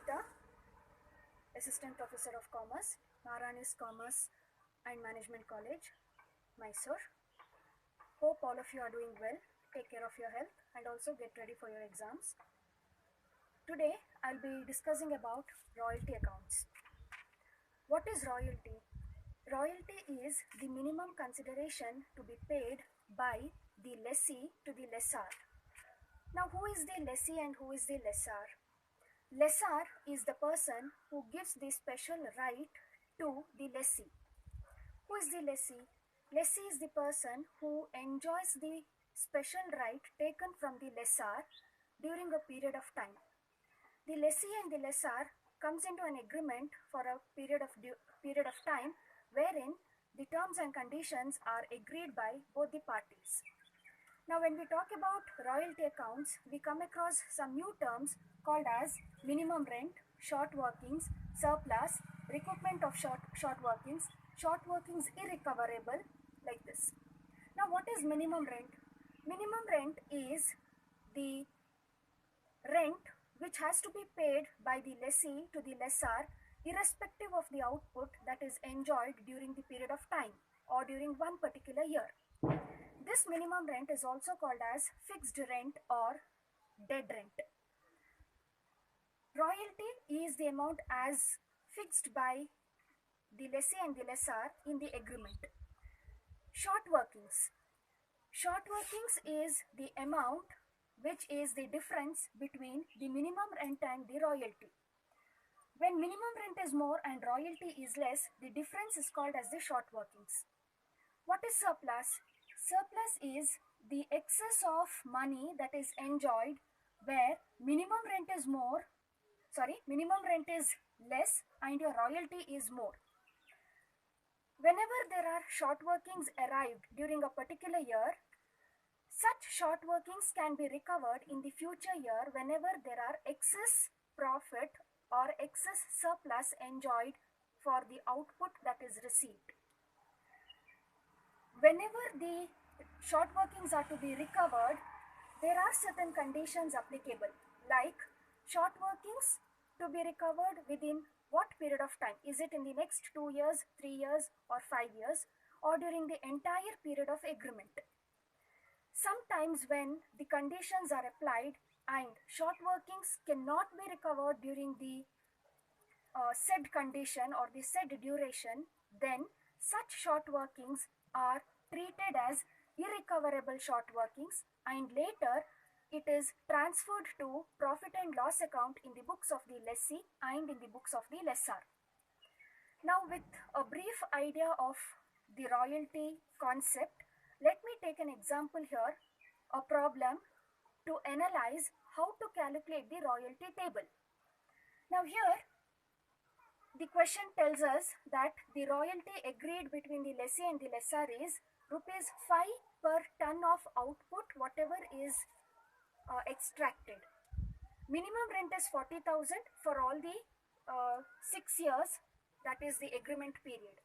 Gita, Assistant Professor of Commerce, Maharanis Commerce and Management College, Mysore. Hope all of you are doing well. Take care of your health and also get ready for your exams. Today, I'll be discussing about royalty accounts. What is royalty? Royalty is the minimum consideration to be paid by the lessee to the lessor. Now, who is the lessee and who is the lessor? Lessor is the person who gives the special right to the lessee. Who is the lessee? Lessee is the person who enjoys the special right taken from the lessor during a period of time. The lessee and the lessor comes into an agreement for a period of time wherein the terms and conditions are agreed by both the parties. Now, when we talk about royalty accounts, we come across some new terms called as minimum rent, short workings, surplus, recoupment of short workings irrecoverable, like this. Now, what is minimum rent? Minimum rent is the rent which has to be paid by the lessee to the lessor irrespective of the output that is enjoyed during the period of time or during one particular year. This minimum rent is also called as fixed rent or dead rent. Royalty is the amount as fixed by the lessee and the lessor in the agreement. Short workings. Short workings is the amount which is the difference between the minimum rent and the royalty. When minimum rent is more and royalty is less, the difference is called as the short workings. What is surplus? Surplus is the excess of money that is enjoyed where minimum rent is less and your royalty is more. Whenever there are short workings arrived during a particular year, such short workings can be recovered in the future year whenever there are excess profit or excess surplus enjoyed for the output that is received. Whenever the short workings are to be recovered, there are certain conditions applicable, like short workings to be recovered within what period of time? Is it in the next 2 years, 3 years or 5 years, or during the entire period of agreement? Sometimes when the conditions are applied and short workings cannot be recovered during the said condition or the said duration, then such short workings are treated as irrecoverable short workings and later it is transferred to profit and loss account in the books of the lessee and in the books of the lessor. Now, with a brief idea of the royalty concept, let me take an example here, a problem to analyze how to calculate the royalty table. Now here, the question tells us that the royalty agreed between the lessee and the lessor is rupees 5 per ton of output, whatever is extracted. Minimum rent is 40,000 for all the 6 years, that is the agreement period.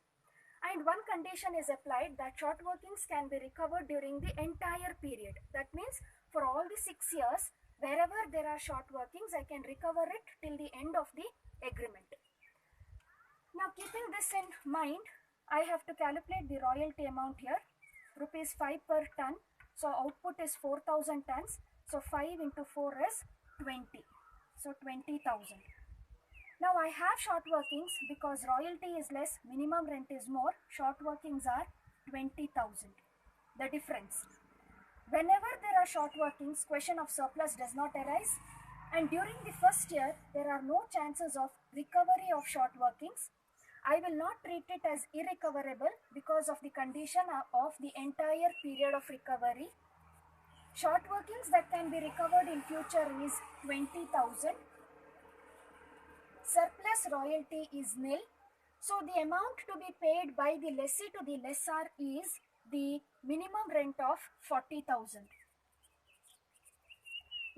And one condition is applied that short workings can be recovered during the entire period. That means for all the 6 years, wherever there are short workings, I can recover it till the end of the agreement. Now, keeping this in mind, I have to calculate the royalty amount here, rupees 5 per ton. So output is 4,000 tons. So 5 into 4 is 20. So 20,000. Now I have short workings because royalty is less, minimum rent is more, short workings are 20,000. The difference. Whenever there are short workings, question of surplus does not arise, and during the first year there are no chances of recovery of short workings. I will not treat it as irrecoverable because of the condition of the entire period of recovery. Short workings that can be recovered in future is 20,000. Surplus royalty is nil. So the amount to be paid by the lessee to the lessor is the minimum rent of 40,000.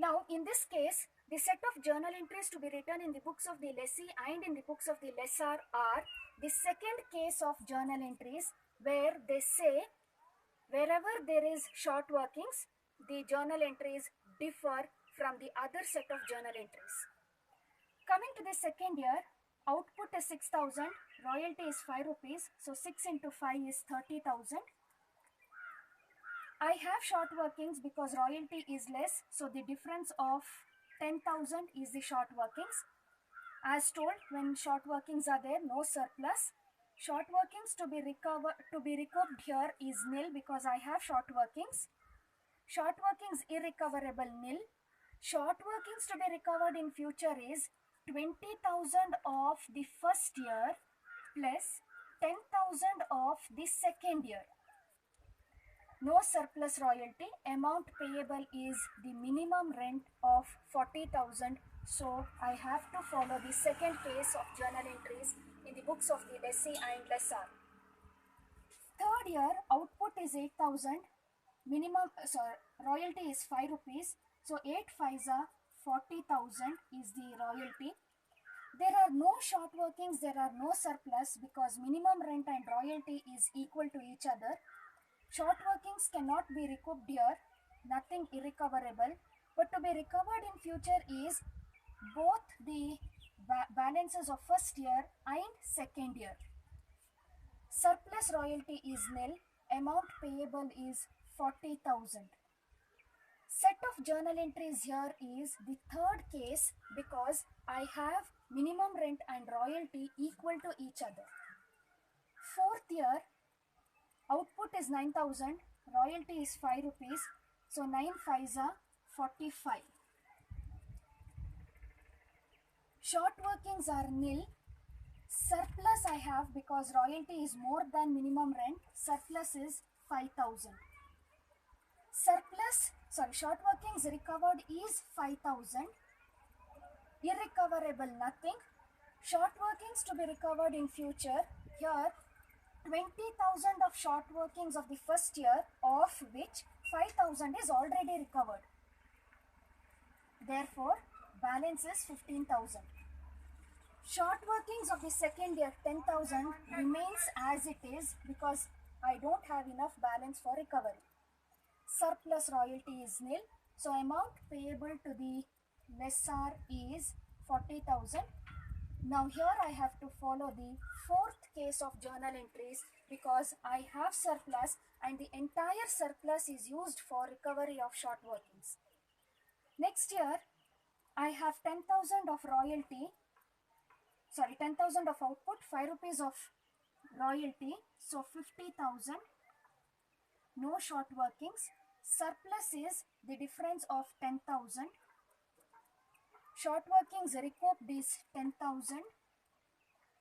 Now in this case, the set of journal entries to be written in the books of the lessee and in the books of the lessor are the second case of journal entries, where they say wherever there is short workings, the journal entries differ from the other set of journal entries. Coming to the second year, output is 6,000, royalty is 5 rupees, so 6 into 5 is 30,000. I have short workings because royalty is less, so the difference of 10,000 is the short workings. As told, when short workings are there, no surplus. Short workings to be recouped here is nil because I have short workings. Short workings irrecoverable nil. Short workings to be recovered in future is 20,000 of the first year plus 10,000 of the second year. No surplus royalty. Amount payable is the minimum rent of 40,000. So I have to follow the second case of journal entries in the books of the lessee and lessor. Third year, output is 8,000. Royalty is 5 rupees. So 8 5s are 40,000 is the royalty. There are no short workings, there are no surplus because minimum rent and royalty is equal to each other. Short workings cannot be recouped here, nothing irrecoverable, but to be recovered in future is both the balances of first year and second year. Surplus royalty is nil, amount payable is 40,000. Set of journal entries here is the third case because I have minimum rent and royalty equal to each other. Fourth year, output is 9,000, royalty is 5 rupees, so 9 5s are 45. Short workings are nil. Surplus I have because royalty is more than minimum rent. Surplus is 5,000. Short workings recovered is 5,000. Irrecoverable nothing. Short workings to be recovered in future. Here 20,000 of short workings of the first year, of which 5,000 is already recovered. Therefore, balance is 15,000. Short workings of the second year, 10,000 remains as it is because I don't have enough balance for recovery. Surplus royalty is nil, so amount payable to the lessor is 40,000. Now here I have to follow the fourth case of journal entries because I have surplus and the entire surplus is used for recovery of short workings. Next year I have 10,000 of royalty, 10,000 of output, 5 rupees of royalty, so 50,000. No short workings. Surplus is the difference of 10,000. Short workings recouped is 10,000.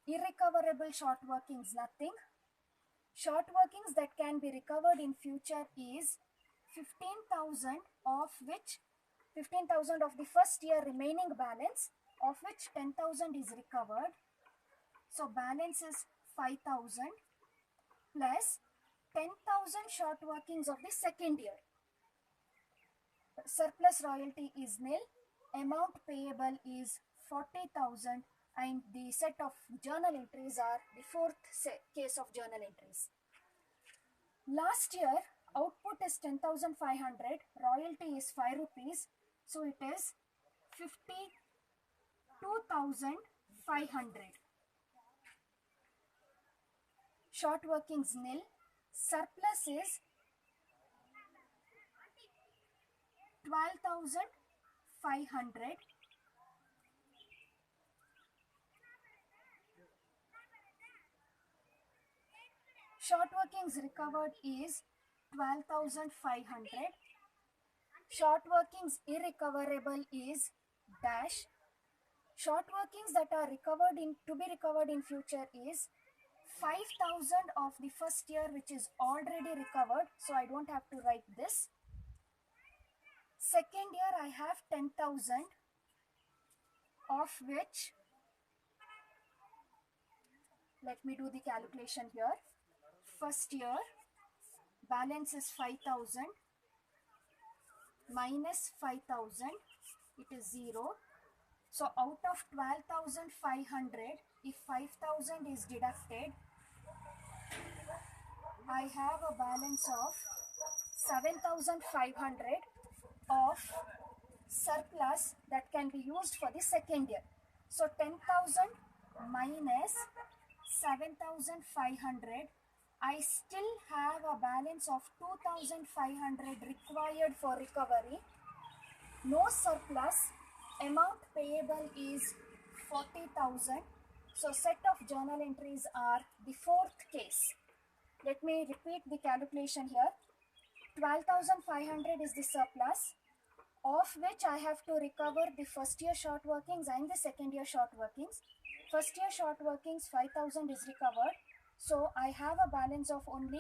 Irrecoverable short workings nothing. Short workings that can be recovered in future is 15,000, of which 15,000 of the first year remaining balance, of which 10,000 is recovered. So balance is 5,000 plus 10,000 short workings of the second year. Surplus royalty is nil. Amount payable is 40,000 and the set of journal entries are the fourth case of journal entries. Last year output is 10,500, royalty is 5 rupees, so it is 52,500. Short workings nil. Surplus is 12,500. Short workings recovered is 12,500. Short workings irrecoverable is dash. Short workings that are recovered to be recovered in future is 5,000 of the first year, which is already recovered, so I don't have to write this. Second year I have 10,000, of which, let me do the calculation here. First year balance is 5,000 minus 5,000, it is 0. So out of 12,500, if 5,000 is deducted, I have a balance of 7,500 of surplus that can be used for the second year. So 10,000 minus 7,500. I still have a balance of 2,500 required for recovery. No surplus. Amount payable is 40,000. So set of journal entries are the fourth case. Let me repeat the calculation here. 12,500 is the surplus, of which I have to recover the first year short workings and the second year short workings. First year short workings 5,000 is recovered. So I have a balance of only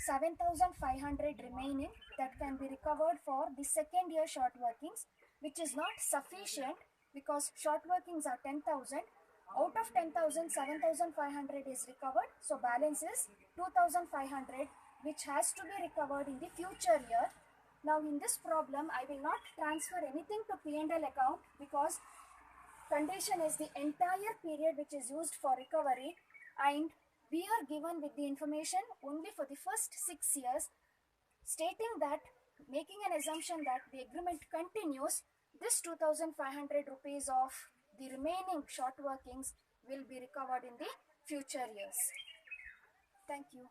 7,500 remaining that can be recovered for the second year short workings, which is not sufficient because short workings are 10,000. Out of 10,000, 7,500 is recovered. So balance is 2,500, which has to be recovered in the future year. Now in this problem, I will not transfer anything to P&L account because condition is the entire period which is used for recovery, and we are given with the information only for the first 6 years, stating that, making an assumption that the agreement continues, this 2,500 rupees of the remaining short workings will be recovered in the future years. Thank you.